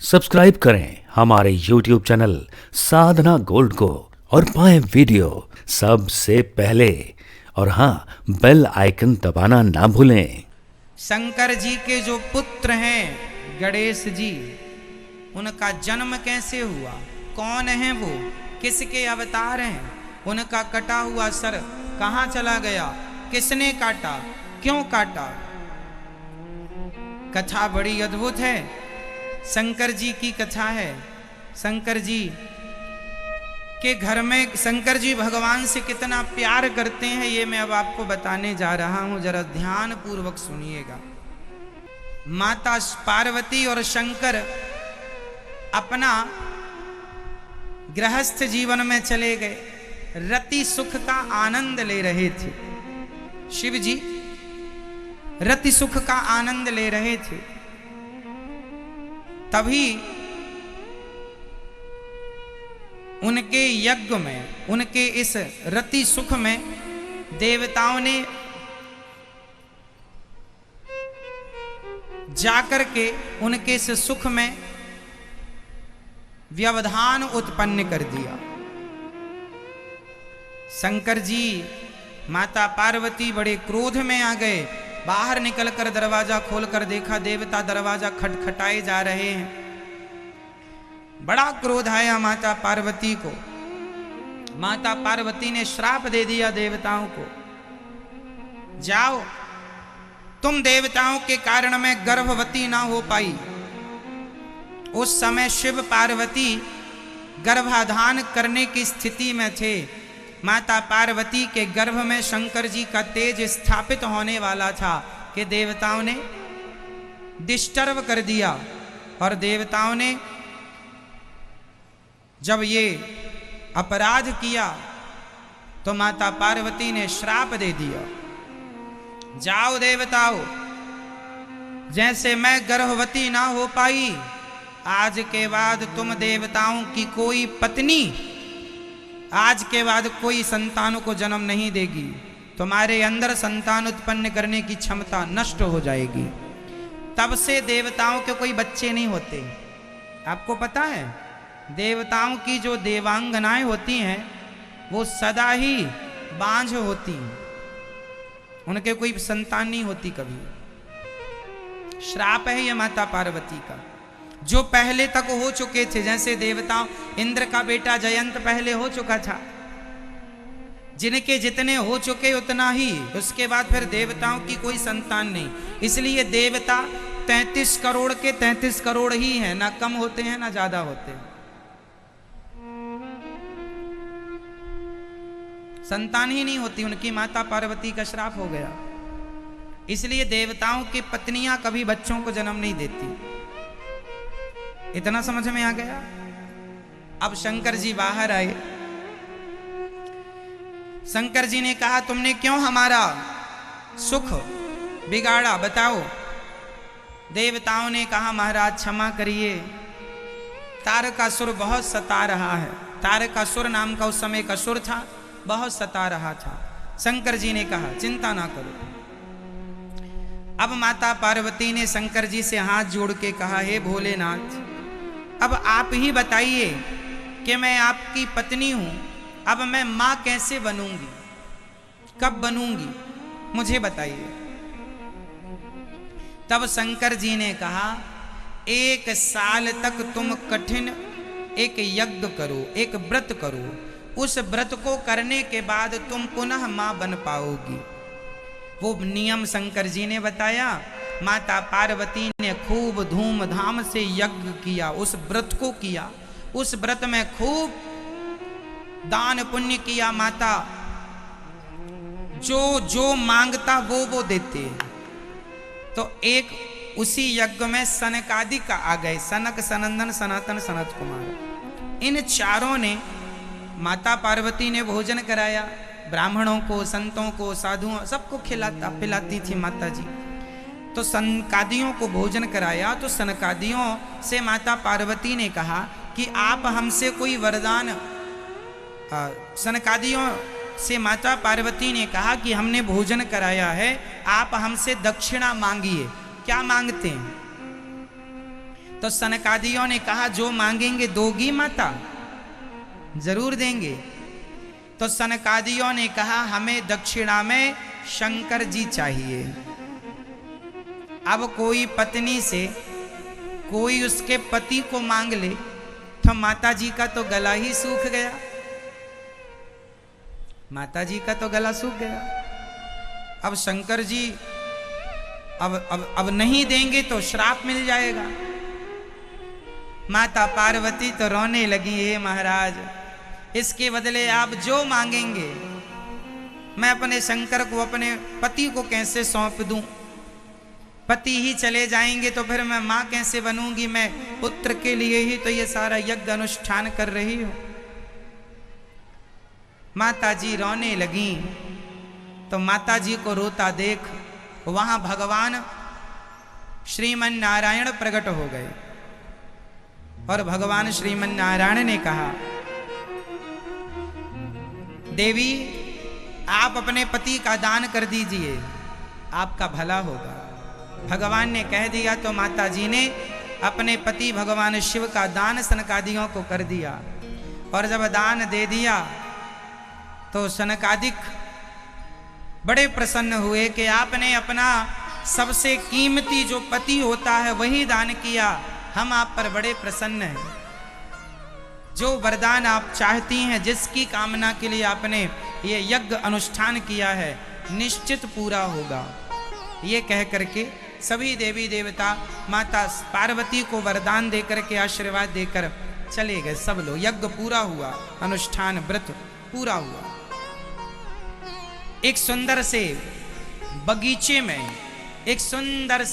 Subscribe करें हमारे YouTube channel साधना gold को और पाएं वीडियो सबसे पहले। और हाँ, बेल आइकन दबाना ना भूलें। शंकर जी के जो पुत्र हैं गणेश जी, उनका जन्म कैसे हुआ, कौन है वो, किसके अवतार हैं, उनका कटा हुआ सर कहाँ चला गया, किसने काटा, क्यों काटा। कथा बड़ी अद्भुत है। शंकर जी की कथा है। शंकर जी के घर में शंकर जी भगवान से कितना प्यार करते हैं, ये मैं अब आपको बताने जा रहा हूं, जरा ध्यान पूर्वक सुनिएगा। माता पार्वती और शंकर अपना गृहस्थ जीवन में चले गए, रति सुख का आनंद ले रहे थे। शिव जी रति सुख का आनंद ले रहे थे। तभी उनके यज्ञ में, उनके इस रति सुख में देवताओं ने जाकर के उनके इस सुख में व्यवधान उत्पन्न कर दिया। शंकर जी माता पार्वती बड़े क्रोध में आ गए। बाहर निकलकर दरवाजा खोलकर देखा, देवता दरवाजा खटखटाए जा रहे हैं। बड़ा क्रोध आया माता पार्वती को। माता पार्वती ने श्राप दे दिया देवताओं को, जाओ, तुम देवताओं के कारण मैं गर्भवती ना हो पाई। उस समय शिव पार्वती गर्भाधान करने की स्थिति में थे। माता पार्वती के गर्भ में शंकर जी का तेज स्थापित होने वाला था कि देवताओं ने डिस्टर्ब कर दिया। और देवताओं ने जब ये अपराध किया तो माता पार्वती ने श्राप दे दिया, जाओ देवताओं, जैसे मैं गर्भवती ना हो पाई, आज के बाद तुम देवताओं की कोई पत्नी आज के बाद कोई संतानों को जन्म नहीं देगी। तुम्हारे अंदर संतान उत्पन्न करने की क्षमता नष्ट हो जाएगी। तब से देवताओं के कोई बच्चे नहीं होते। आपको पता है, देवताओं की जो देवांगनाएं होती हैं वो सदा ही बांझ होती हैं, उनके कोई संतान नहीं होती कभी। श्राप है ये माता पार्वती का। जो पहले तक हो चुके थे, जैसे देवताओं, इंद्र का बेटा जयंत पहले हो चुका था, जिनके जितने हो चुके उतना ही, उसके बाद फिर देवताओं की कोई संतान नहीं। इसलिए देवता 33 करोड़ के 33 करोड़ ही हैं, ना कम होते हैं ना ज्यादा होते हैं। संतान ही नहीं होती, उनकी माता पार्वती का श्राप हो गया। इसलिए देवताओं की पत्नियां कभी बच्चों को जन्म नहीं देती। इतना समझ में आ गया। अब शंकर जी बाहर आए। शंकर जी ने कहा, तुमने क्यों हमारा सुख बिगाड़ा, बताओ। देवताओं ने कहा, महाराज क्षमा करिए, तारकासुर बहुत सता रहा है। तारकासुर नाम का उस समय का असुर था, बहुत सता रहा था। शंकर जी ने कहा, चिंता ना करो। अब माता पार्वती ने शंकर जी से हाथ जोड़ के कहा, हे भोलेनाथ, अब आप ही बताइए कि मैं आपकी पत्नी हूं, अब मैं मां कैसे बनूंगी, कब बनूंगी, मुझे बताइए। तब शंकर जी ने कहा, 1 साल तक तुम कठिन एक यज्ञ करो, एक व्रत करो, उस व्रत को करने के बाद तुम पुनः मां बन पाओगी। वो नियम शंकर जी ने बताया। माता पार्वती ने खूब धूमधाम से यज्ञ किया, उस व्रत को किया। उस व्रत में खूब दान पुण्य किया। माता जो जो मांगता वो देते। तो एक उसी यज्ञ में सनकादिक आ गए, सनक, सनंदन, सनातन, सनत कुमार। इन चारों ने माता पार्वती ने भोजन कराया। ब्राह्मणों को, संतों को, साधुओं, सबको पिलाती थी माता जी। तो सनकादियों को भोजन कराया। तो सनकादियों से माता पार्वती ने कहा कि आप हमसे कोई वरदान, सनकादियों से माता पार्वती ने कहा कि हमने भोजन कराया है, आप हमसे दक्षिणा मांगिए। क्या मांगते हैं? तो सनकादियों ने कहा जो मांगेंगे दोगी माता? जरूर देंगे। तो सनकादियों ने कहा हमें दक्षिणा में शंकर जी चाहिए। अब कोई पत्नी से कोई उसके पति को मांग ले तो माता जी का तो गला ही सूख गया, माता जी का तो गला सूख गया। अब शंकर जी अब नहीं देंगे तो श्राप मिल जाएगा। माता पार्वती तो रोने लगी, हे महाराज, इसके बदले आप जो मांगेंगे मैं अपने शंकर को, अपने पति को कैसे सौंप दूं? पति ही चले जाएंगे तो फिर मैं मां कैसे बनूंगी? मैं पुत्र के लिए ही तो ये सारा यज्ञ अनुष्ठान कर रही हूं। माता जी रोने लगी। तो माता जी को रोता देख वहां भगवान श्रीमन नारायण प्रकट हो गए और भगवान श्रीमन नारायण ने कहा, देवी आप अपने पति का दान कर दीजिए, आपका भला होगा। भगवान ने कह दिया तो माता जी ने अपने पति भगवान शिव का दान सनकादियों को कर दिया। और जब दान दे दिया तो सनकादिक बड़े प्रसन्न हुए कि आपने अपना सबसे कीमती जो पति होता है वही दान किया, हम आप पर बड़े प्रसन्न हैं। जो वरदान आप चाहती हैं, जिसकी कामना के लिए आपने ये यज्ञ अनुष्ठान किया है, निश्चित पूरा होगा। ये कह करके सभी देवी देवता माता पार्वती को वरदान देकर के आशीर्वाद देकर चले गए। सब लोग, यज्ञ पूरा हुआ, अनुष्ठान व्रत पूरा हुआ। एक सुंदर से बगीचे में एक सुंदर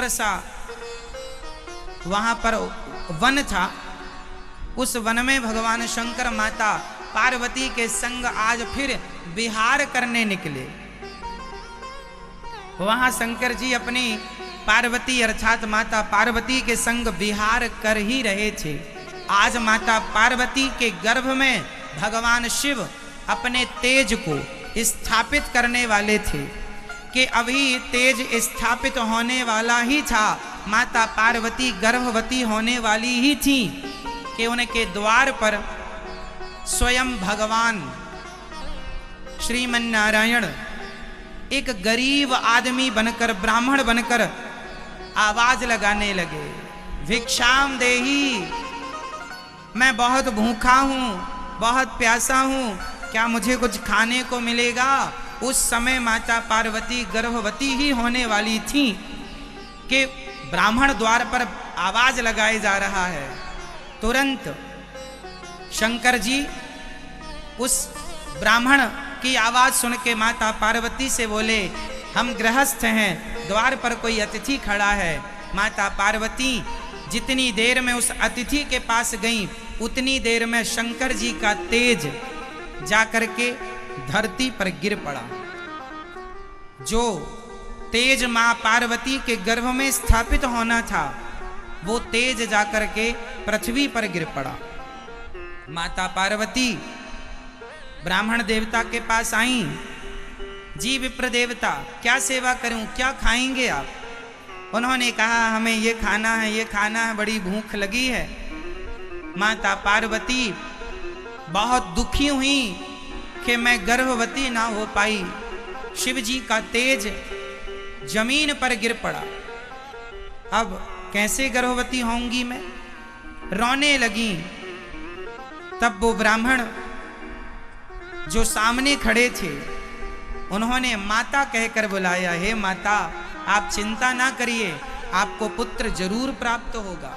सा वहां पर वन था। उस वन में भगवान शंकर माता पार्वती के संग आज फिर विहार करने निकले। वहां शंकर जी अपनी पार्वती अर्थात माता पार्वती के संग विहार कर ही रहे थे। आज माता पार्वती के गर्भ में भगवान शिव अपने तेज को स्थापित करने वाले थे कि अभी तेज स्थापित होने वाला ही था। माता पार्वती गर्भवती होने वाली ही थी कि उनके द्वार पर स्वयं भगवान श्रीमन नारायण एक गरीब आदमी बनकर, ब्राह्मण बनकर आवाज लगाने लगे, भिक्षाम देही, मैं बहुत भूखा हूं, बहुत प्यासा हूं, क्या मुझे कुछ खाने को मिलेगा? उस समय माता पार्वती गर्भवती ही होने वाली थी कि ब्राह्मण द्वार पर आवाज लगाए जा रहा है। तुरंत शंकर जी उस ब्राह्मण की आवाज सुन के माता पार्वती से बोले, हम गृहस्थ हैं, द्वार पर कोई अतिथि खड़ा है। माता पार्वती जितनी देर में उस अतिथि के पास गई, उतनी देर में शंकर जी का तेज जाकर के धरती पर गिर पड़ा। जो तेज मां पार्वती के गर्भ में स्थापित होना था, वो तेज जाकर के पृथ्वी पर गिर पड़ा। माता पार्वती ब्राह्मण देवता के पास आई, जी विप्र देवता, क्या सेवा करूं, क्या खाएंगे आप? उन्होंने कहा, हमें ये खाना है, ये खाना है, बड़ी भूख लगी है। माता पार्वती बहुत दुखी हुई कि मैं गर्भवती ना हो पाई। शिव जी का तेज जमीन पर गिर पड़ा, अब कैसे गर्भवती होंगी मैं? रोने लगी। तब वो ब्राह्मण जो सामने खड़े थे, उन्होंने माता कहकर बुलाया, हे माता, आप चिंता ना करिए, आपको पुत्र जरूर प्राप्त होगा।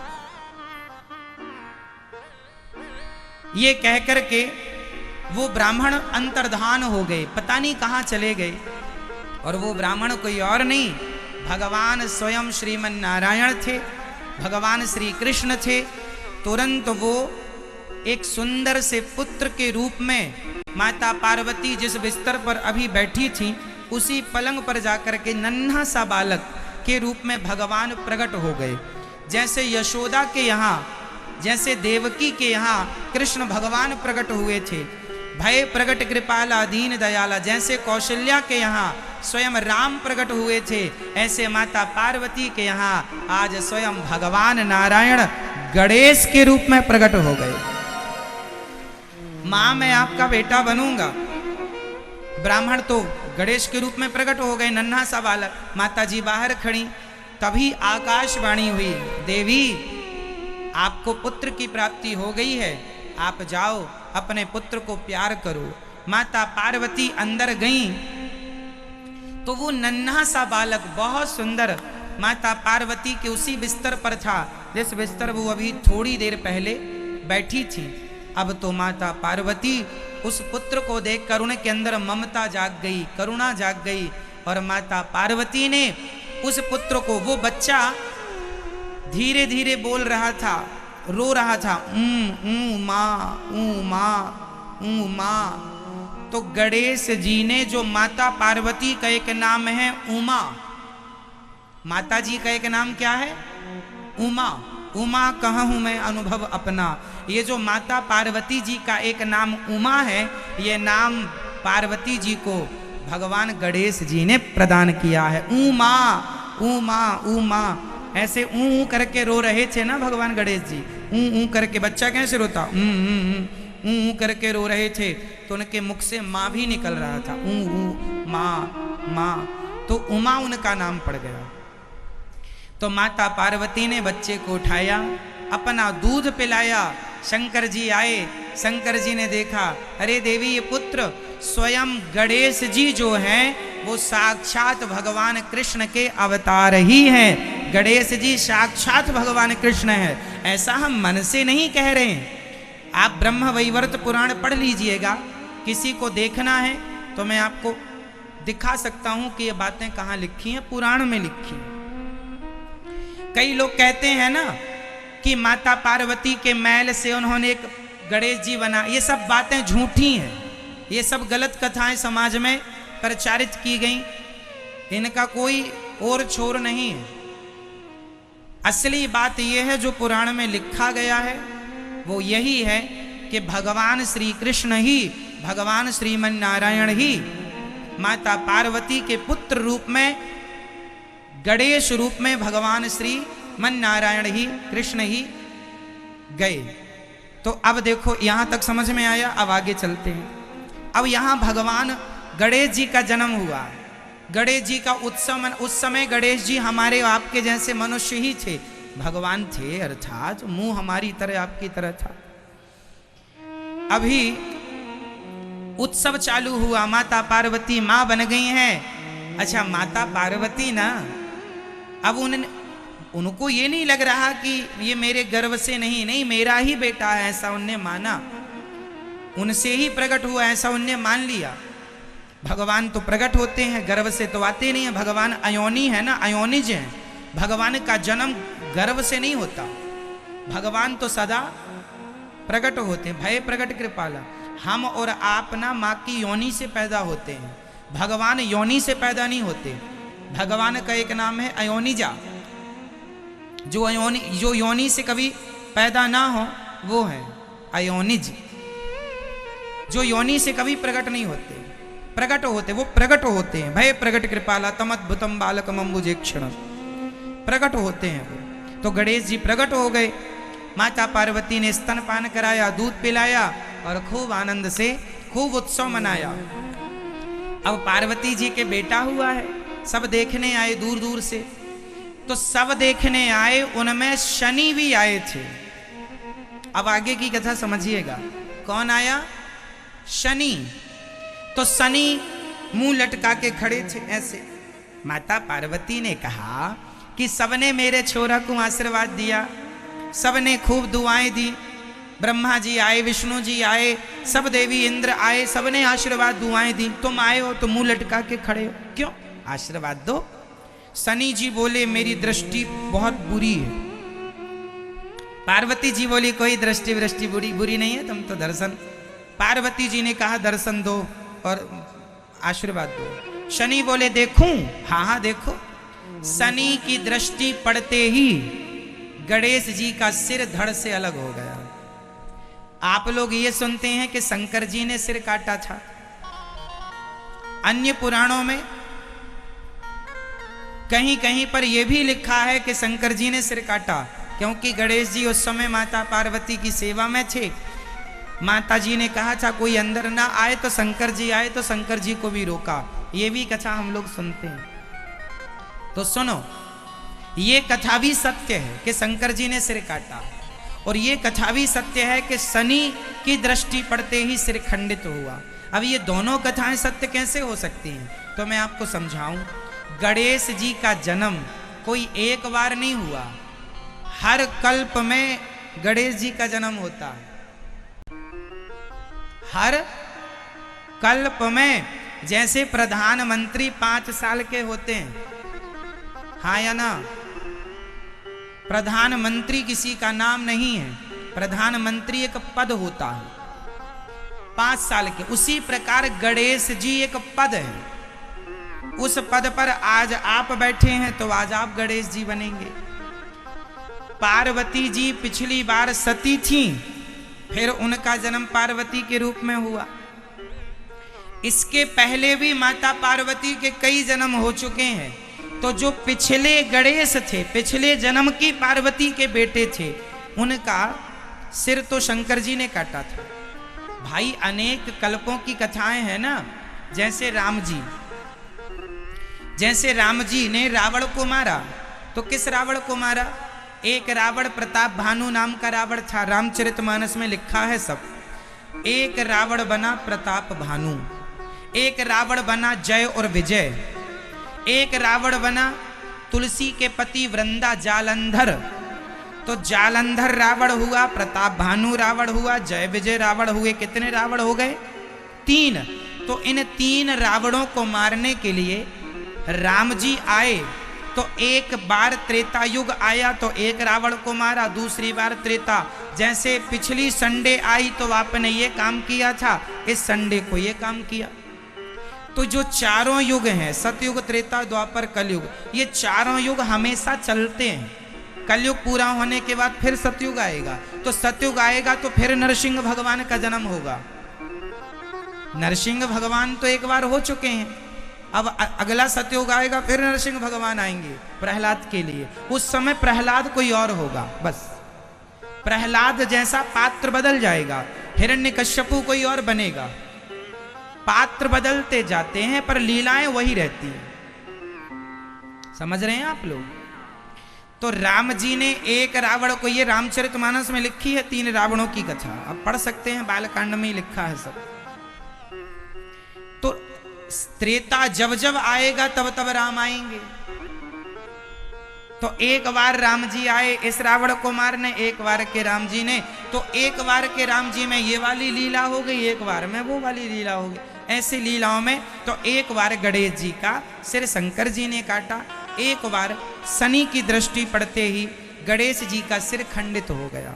ये कहकर के वो ब्राह्मण अंतर्धान हो गए, पता नहीं कहाँ चले गए। और वो ब्राह्मण कोई और नहीं, भगवान स्वयं श्रीमन नारायण थे, भगवान श्री कृष्ण थे। तुरंत वो एक सुंदर से पुत्र के रूप में माता पार्वती जिस बिस्तर पर अभी बैठी थी, उसी पलंग पर जाकर के नन्हा सा बालक के रूप में भगवान प्रकट हो गए। जैसे यशोदा के यहाँ, जैसे देवकी के यहाँ कृष्ण भगवान प्रकट हुए थे, भय प्रगट कृपाला दीन दयाला। जैसे कौशल्या के यहाँ स्वयं राम प्रकट हुए थे, ऐसे माता पार्वती के यहाँ आज स्वयं भगवान नारायण गणेश के रूप में प्रकट हो गए। मां मैं आपका बेटा बनूंगा। ब्राह्मण तो गणेश के रूप में प्रकट हो गए, नन्हा सा बालक। माता जी बाहर खड़ी, तभी आकाशवाणी हुई, देवी आपको पुत्र की प्राप्ति हो गई है, आप जाओ अपने पुत्र को प्यार करो। माता पार्वती अंदर गईं तो वो नन्हा सा बालक बहुत सुंदर माता पार्वती के उसी बिस्तर पर था जिस बिस्तर वो अभी थोड़ी देर पहले बैठी थी। अब तो माता पार्वती उस पुत्र को देखकर उनके अंदर ममता जाग गई, करुणा जाग गई, और माता पार्वती ने उस पुत्र को, वो बच्चा धीरे धीरे बोल रहा था, रो रहा था, माँ। तो गणेश जी ने, जो माता पार्वती का एक नाम है उमा, माता जी का एक नाम क्या है? उमा। उमा कहूँ मैं अनुभव अपना। ये जो माता पार्वती जी का एक नाम उमा है, ये नाम पार्वती जी को भगवान गणेश जी ने प्रदान किया है। उमा उमा उमा, ऐसे ऊ करके रो रहे थे ना भगवान गणेश जी, ऊ करके। बच्चा कैसे रोता? ऊ करके रो रहे थे, तो उनके मुख से माँ भी निकल रहा था, माँ। तो उमा उनका नाम पड़ गया। तो माता पार्वती ने बच्चे को उठाया, अपना दूध पिलाया। शंकर जी आए, शंकर जी ने देखा, अरे देवी ये पुत्र स्वयं गणेश जी जो हैं वो साक्षात भगवान कृष्ण के अवतार ही हैं। गणेश जी साक्षात भगवान कृष्ण है, ऐसा हम मन से नहीं कह रहे हैं। आप ब्रह्म वैवर्त पुराण पढ़ लीजिएगा, किसी को देखना है तो मैं आपको दिखा सकता हूं कि ये बातें कहाँ लिखी हैं, पुराण में लिखी हैं। कई लोग कहते हैं ना कि माता पार्वती के मैल से उन्होंने एक गणेश जी बना, ये सब बातें झूठी हैं, ये सब गलत कथाएं समाज में प्रचारित की गई, इनका कोई और छोर नहीं है। असली बात यह है जो पुराण में लिखा गया है वो यही है कि भगवान श्री कृष्ण ही, भगवान श्रीमन नारायण ही माता पार्वती के पुत्र रूप में, गणेश रूप में भगवान श्री मन नारायण ही, कृष्ण ही गए। तो अब देखो यहां तक समझ में आया, अब आगे चलते हैं। अब यहां भगवान गणेश जी का जन्म हुआ, गणेश जी का उत्सव। उस समय गणेश जी हमारे आपके जैसे मनुष्य ही थे, भगवान थे, अर्थात मुंह हमारी तरह आपकी तरह था। अभी उत्सव चालू हुआ, माता पार्वती मां बन गई हैं। अच्छा, माता पार्वती ना, अब उनको ये नहीं लग रहा कि ये मेरे गर्व से नहीं, मेरा ही बेटा है, ऐसा उनने माना, उनसे ही प्रकट हुआ ऐसा उनने मान लिया। भगवान तो प्रकट होते हैं, गर्व से तो आते नहीं है। भगवान अयोनी है ना, अयोनिज है। भगवान का जन्म गर्व से नहीं होता, भगवान तो सदा प्रकट होते हैं। भय प्रगट कृपाला। हम और आप ना माँ की योनि से पैदा होते हैं, भगवान योनि से पैदा नहीं होते। भगवान का एक नाम है अयोनिजा, जो योनि से कभी पैदा ना हो वो है अयोनिज। जो योनि से कभी प्रकट नहीं होते, प्रकट होते, वो प्रकट होते हैं। भय प्रगट कृपाला तमद्भुतम बालकम अम्बुजेक्षण, प्रकट होते हैं वो। तो गणेश जी प्रकट हो गए, माता पार्वती ने स्तनपान कराया, दूध पिलाया और खूब आनंद से खूब उत्सव मनाया। अब पार्वती जी के बेटा हुआ है, सब देखने आए दूर दूर से। तो सब देखने आए, उनमें शनि भी आए थे। अब आगे की कथा समझिएगा, कौन आया? शनि। तो शनि मुंह लटका के खड़े थे ऐसे। माता पार्वती ने कहा कि सबने मेरे छोरा को आशीर्वाद दिया, सबने खूब दुआएं दी, ब्रह्मा जी आए, विष्णु जी आए, सब देवी इंद्र आए, सबने आशीर्वाद दुआएं दी, तुम आए हो तो मुंह लटका के खड़े हो, क्यों? आशीर्वाद दो। शनि जी बोले मेरी दृष्टि बहुत बुरी है। पार्वती जी बोली कोई दृष्टि बुरी नहीं है, तुम तो दर्शन। पार्वती जी ने कहा दर्शन दो और आशीर्वाद दो। शनि बोले देखूं? हाँ देखो। शनि की दृष्टि पड़ते ही गणेश जी का सिर धड़ से अलग हो गया। आप लोग ये सुनते हैं कि शंकर जी ने सिर काटा था। अन्य पुराणों में कहीं कहीं पर यह भी लिखा है कि शंकर जी ने सिर काटा, क्योंकि गणेश जी उस समय माता पार्वती की सेवा में थे। माता जी ने कहा था कोई अंदर ना आए, तो शंकर जी आए तो शंकर जी को भी रोका। ये भी कथा हम लोग सुनते हैं। तो सुनो, ये कथा भी सत्य है कि शंकर जी ने सिर काटा, और ये कथा भी सत्य है कि शनि की दृष्टि पड़ते ही सिर खंडित हुआ। अब ये दोनों कथाएं सत्य कैसे हो सकती हैं, तो मैं आपको समझाऊं। गणेश जी का जन्म कोई एक बार नहीं हुआ, हर कल्प में गणेश जी का जन्म होता है। हर कल्प में, जैसे प्रधानमंत्री 5 साल के होते हैं, हाँ या ना? प्रधानमंत्री किसी का नाम नहीं है, प्रधानमंत्री एक पद होता है 5 साल के। उसी प्रकार गणेश जी एक पद है। उस पद पर आज आप बैठे हैं तो आज आप गणेश जी बनेंगे। पार्वती जी पिछली बार सती थी, फिर उनका जन्म पार्वती के रूप में हुआ। इसके पहले भी माता पार्वती के कई जन्म हो चुके हैं। तो जो पिछले गणेश थे, पिछले जन्म की पार्वती के बेटे थे, उनका सिर तो शंकर जी ने काटा था। भाई अनेक कल्पों की कथाएं हैं ना, जैसे राम जी ने रावण को मारा। तो किस रावण को मारा? एक रावण प्रताप भानु नाम का रावण था, रामचरितमानस में लिखा है सब। एक रावण बना प्रताप भानु, एक रावण बना जय और विजय, एक रावण बना तुलसी के पति वृंदा जालंधर। तो जालंधर रावण हुआ, प्रताप भानु रावण हुआ, जय विजय रावण हुए। कितने रावण हो गए? 3। तो इन 3 रावणों को मारने के लिए राम जी आए। तो एक बार त्रेता युग आया तो एक रावण को मारा, दूसरी बार त्रेता। जैसे पिछली संडे आई तो आपने ये काम किया था, इस संडे को ये काम किया। तो जो चारों युग हैं, सतयुग, त्रेता, द्वापर, कलयुग, ये चारों युग हमेशा चलते हैं। कलयुग पूरा होने के बाद फिर सतयुग आएगा। तो सतयुग आएगा तो फिर नरसिंह भगवान का जन्म होगा। नरसिंह भगवान तो एक बार हो चुके हैं, अब अगला सतयुग आएगा, फिर नरसिंह भगवान आएंगे प्रहलाद के लिए। उस समय प्रहलाद कोई और होगा, बस प्रहलाद जैसा पात्र बदल जाएगा। हिरण्यकश्यपु कोई और बनेगा। पात्र बदलते जाते हैं पर लीलाएं वही रहती हैं। समझ रहे हैं आप लोग? तो राम जी ने एक रावण को, ये रामचरितमानस में लिखी है 3 रावणों की कथा, आप पढ़ सकते हैं, बालकांड में ही लिखा है सब। तो त्रेता जब जब आएगा तब तब राम आएंगे। तो एक बार राम जी आए इस रावण को मारने, एक बार के राम जी ने, तो एक बार के राम जी में ये वाली लीला हो गई, एक बार में वो वाली लीला हो गई। ऐसी लीलाओं में तो एक बार गणेश जी का सिर शंकर जी ने काटा, एक बार शनि की दृष्टि पड़ते ही गणेश जी का सिर खंडित हो गया।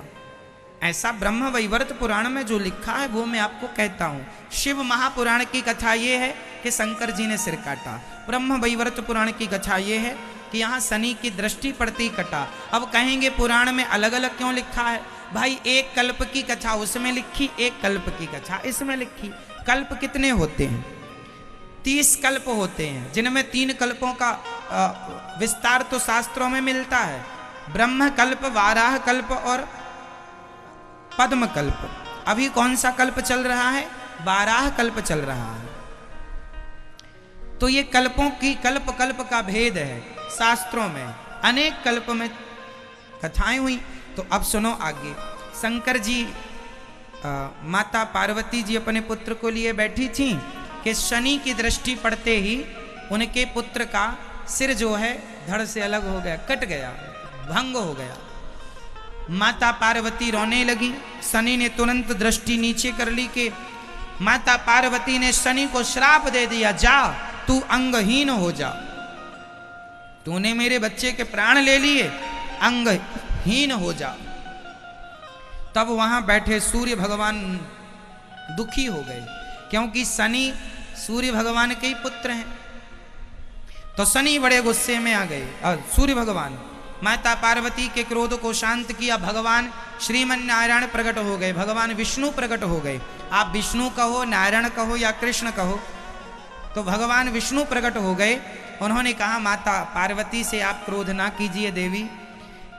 ऐसा ब्रह्म वैवर्त पुराण में जो लिखा है वो मैं आपको कहता हूँ। शिव महापुराण की कथा ये है कि शंकर जी ने सिर काटा। ब्रह्म वैवर्त पुराण की कथा ये है कि यहाँ शनि की दृष्टि पड़ते ही कटा। अब कहेंगे पुराण में अलग अलग क्यों लिखा है? भाई एक कल्प की कथा उसमें लिखी, एक कल्प की कथा इसमें लिखी। कल्प कितने होते हैं? 30 कल्प होते हैं, जिनमें 3 कल्पों का विस्तार तो शास्त्रों में मिलता है। ब्रह्म कल्प, वाराह कल्प और पद्म कल्प। अभी कौन सा कल्प चल रहा है? वाराह कल्प चल रहा है। तो ये कल्पों की कल्प कल्प का भेद है शास्त्रों में। अनेक कल्प में कथाएं हुई। तो अब सुनो आगे। शंकर जी, माता पार्वती जी अपने पुत्र को लिए बैठी थी कि शनि की दृष्टि पड़ते ही उनके पुत्र का सिर जो है धड़ से अलग हो गया, कट गया, भंग हो गया। माता पार्वती रोने लगी। शनि ने तुरंत दृष्टि नीचे कर ली कि माता पार्वती ने शनि को श्राप दे दिया, जा तू अंगहीन हो जा, तूने मेरे बच्चे के प्राण ले लिए, अंगहीन हो जा। तब वहां बैठे सूर्य भगवान दुखी हो गए, क्योंकि शनि सूर्य भगवान के ही पुत्र हैं। तो शनि बड़े गुस्से में आ गए, सूर्य भगवान माता पार्वती के क्रोध को शांत किया, भगवान श्रीमन नारायण प्रकट हो गए, भगवान विष्णु प्रकट हो गए। आप विष्णु कहो, नारायण कहो या कृष्ण कहो, तो भगवान विष्णु प्रकट हो गए। उन्होंने कहा माता पार्वती से आप क्रोध ना कीजिए देवी,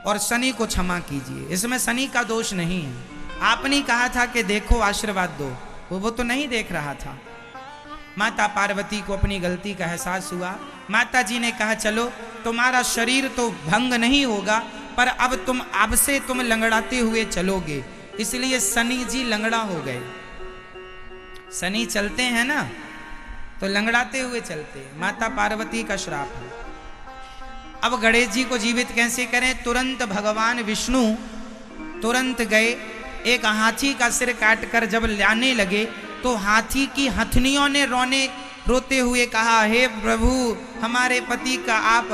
और शनि को क्षमा कीजिए, इसमें शनि का दोष नहीं है। आपने कहा था कि देखो आशीर्वाद दो, वो तो नहीं देख रहा था। माता पार्वती को अपनी गलती का एहसास हुआ। माता जी ने कहा चलो तुम्हारा शरीर तो भंग नहीं होगा, पर अब से तुम लंगड़ाते हुए चलोगे। इसलिए शनि जी लंगड़ा हो गए। शनि चलते हैं ना तो लंगड़ाते हुए चलते हैं, माता पार्वती का श्राप है। अब गणेश जी को जीवित कैसे करें? तुरंत भगवान विष्णु तुरंत गए, एक हाथी का सिर काटकर जब लाने लगे तो हाथी की हथनियों ने रोते हुए कहा, हे प्रभु हमारे पति का आप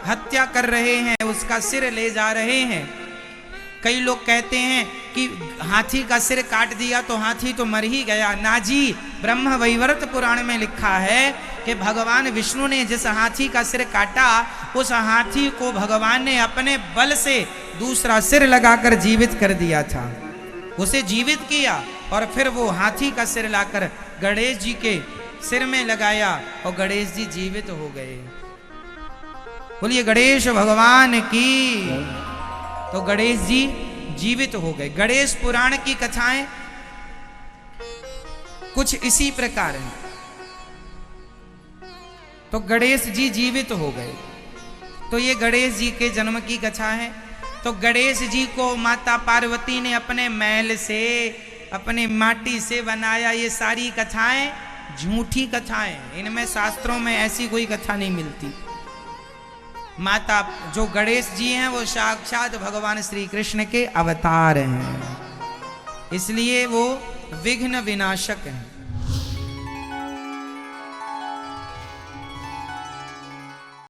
हत्या कर रहे हैं, उसका सिर ले जा रहे हैं। कई लोग कहते हैं कि हाथी का सिर काट दिया तो हाथी तो मर ही गया। ना जी, ब्रह्म वैवर्त पुराण में लिखा है कि भगवान विष्णु ने जिस हाथी का सिर काटा, उस हाथी को भगवान ने अपने बल से दूसरा सिर लगाकर जीवित कर दिया था, उसे जीवित किया और फिर वो हाथी का सिर लाकर गणेश जी के सिर में लगाया और गणेश जी जीवित हो गए। बोलिए गणेश भगवान की। तो गणेश जी जीवित हो गए। गणेश पुराण की कथाएं कुछ इसी प्रकार हैं। तो गणेश जी जीवित हो गए, तो ये गणेश जी के जन्म की कथा है। तो गणेश जी को माता पार्वती ने अपने मैल से, अपने माटी से बनाया। ये सारी कथाएं झूठी कथाएं, इनमें शास्त्रों में ऐसी कोई कथा नहीं मिलती। माता जो गणेश जी हैं वो साक्षात भगवान श्री कृष्ण के अवतार हैं, इसलिए वो विघ्न विनाशक हैं।